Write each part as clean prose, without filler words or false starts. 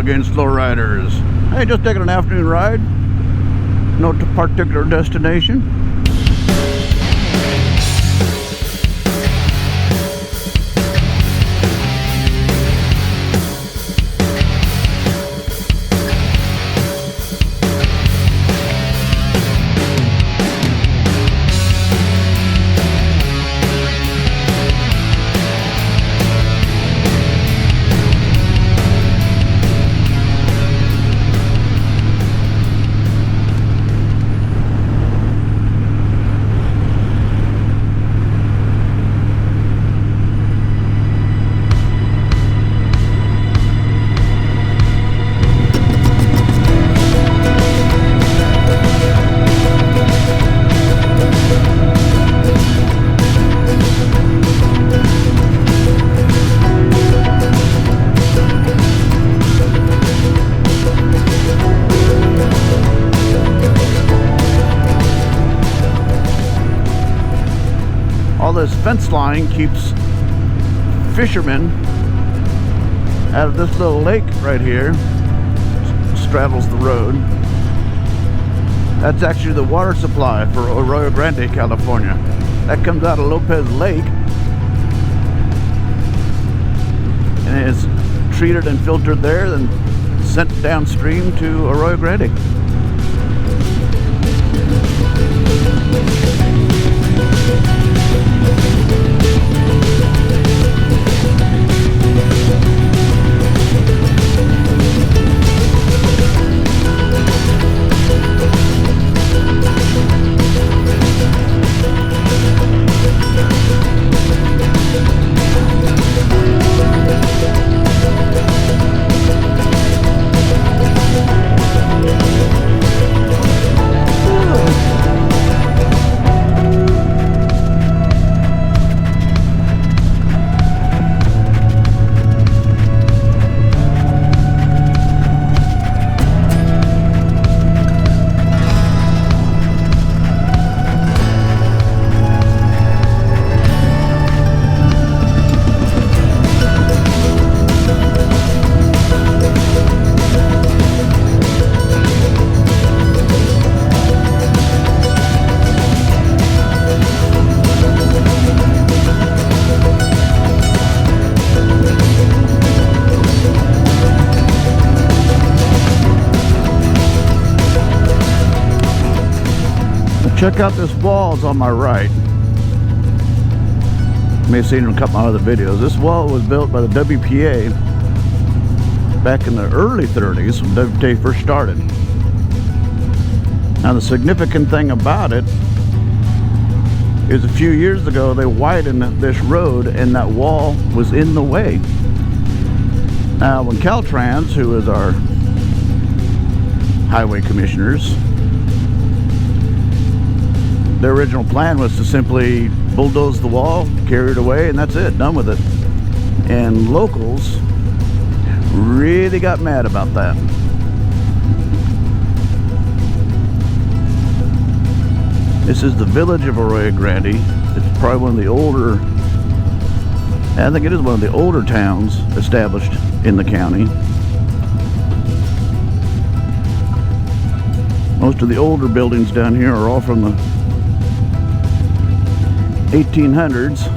against lowriders. Hey, just taking an afternoon ride. No particular destination. This fence line keeps fishermen out of this little lake right here. Straddles the road. That's actually the water supply for Arroyo Grande, California. That comes out of Lopez Lake and is treated and filtered there, then sent downstream to Arroyo Grande. Check out this wall, it's on my right. You may have seen it in a couple of other videos. This wall was built by the WPA back in the early 30s when WPA first started. Now the significant thing about it is a few years ago they widened this road and that wall was in the way. Now when Caltrans, who is our highway commissioners, their original plan was to simply bulldoze the wall, carry it away, and that's it, done with it. And locals really got mad about that. This is the village of Arroyo Grande. It's probably one of the older, I think it is one of the older towns established in the county. Most of the older buildings down here are all from the 1800s.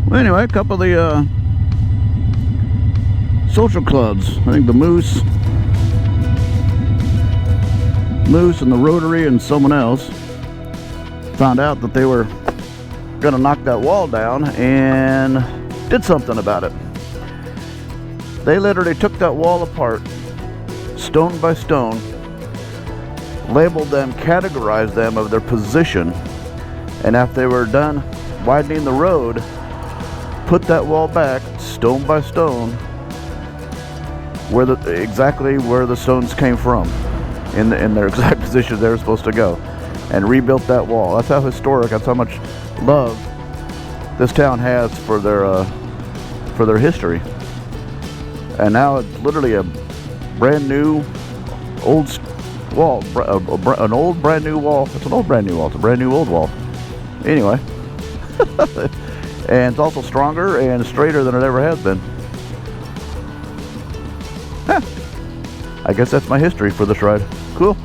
Well, anyway, a couple of the social clubs. I think the Moose and the Rotary and someone else found out that they were gonna knock that wall down and did something about it. They literally took that wall apart, stone by stone, labeled them, categorized them of their position, and after they were done widening the road, put that wall back stone by stone where exactly where the stones came from, in their exact position they were supposed to go, and rebuilt that wall. That's how historic, that's how much love this town has for their history. And now it's literally a brand new old wall, an old brand new wall. It's an old brand new wall. It's a brand new old wall. Anyway, and it's also stronger and straighter than it ever has been. Huh. I guess that's my history for this ride. Cool.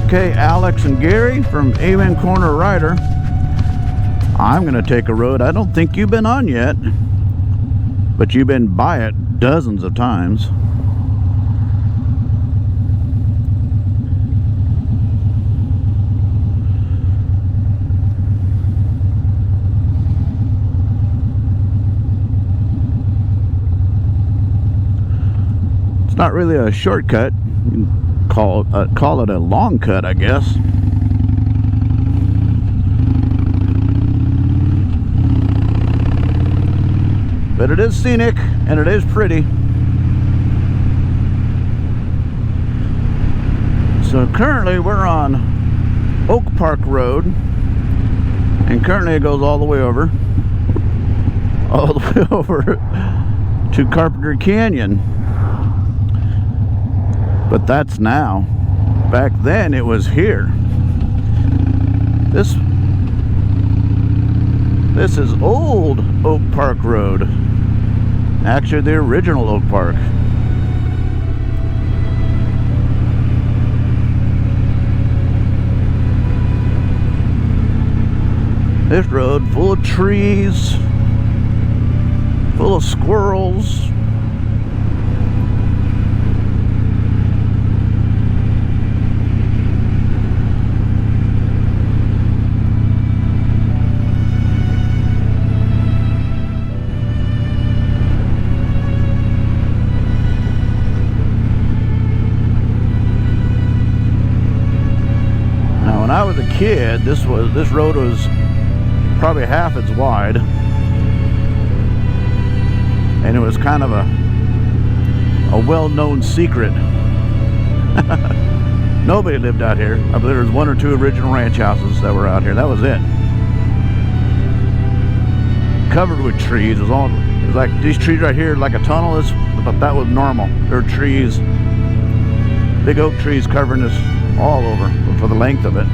Okay, Alex and Gary from Amen Corner Rider. I'm gonna take a road I don't think you've been on yet, but you've been by it dozens of times. It's not really a shortcut. You can call it a long cut, I guess. But it is scenic and it is pretty. So currently we're on Oak Park Road, and currently it goes all the way over to Carpenter Canyon. But that's now. Back then it was here. This is old Oak Park Road. Actually, the original Oak Park. This road full of trees, full of squirrels. When I was a kid, this road was probably half as wide, and it was kind of a well-known secret. Nobody lived out here. I believe there was one or two original ranch houses that were out here. That was it. Covered with trees. It was like these trees right here, like a tunnel. But that was normal. There were trees, big oak trees covering this all over for the length of it.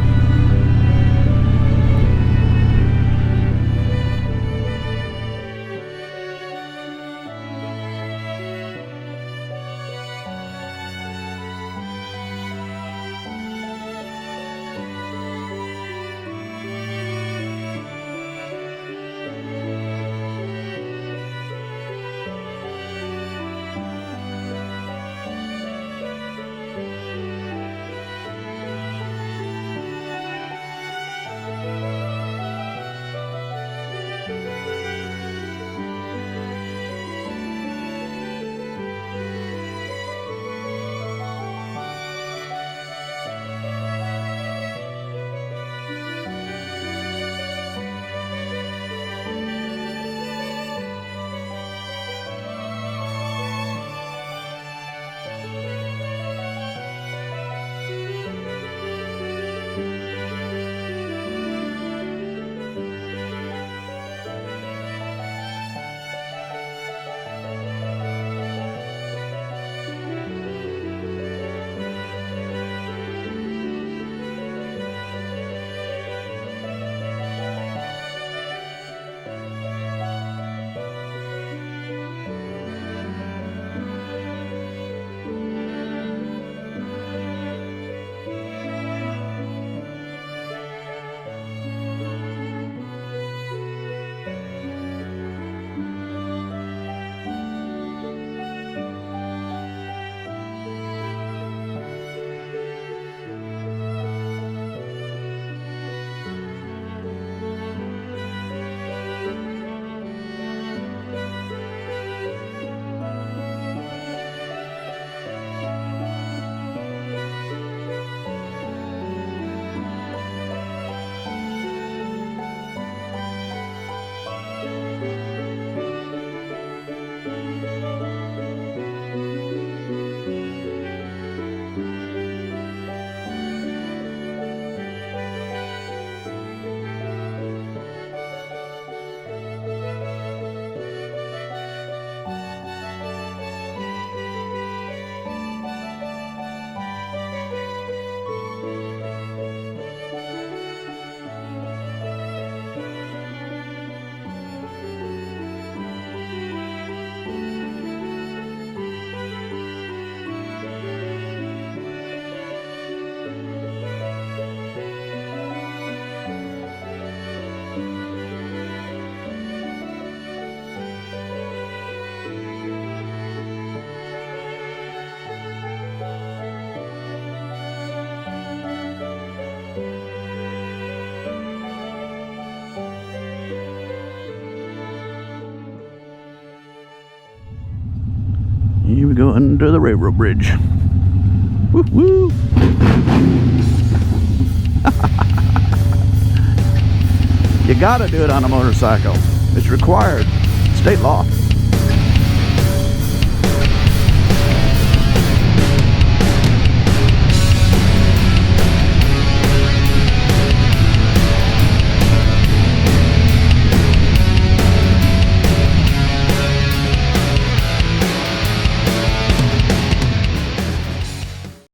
Here we go under the railroad bridge. Woo woo! You gotta do it on a motorcycle. It's required. State law.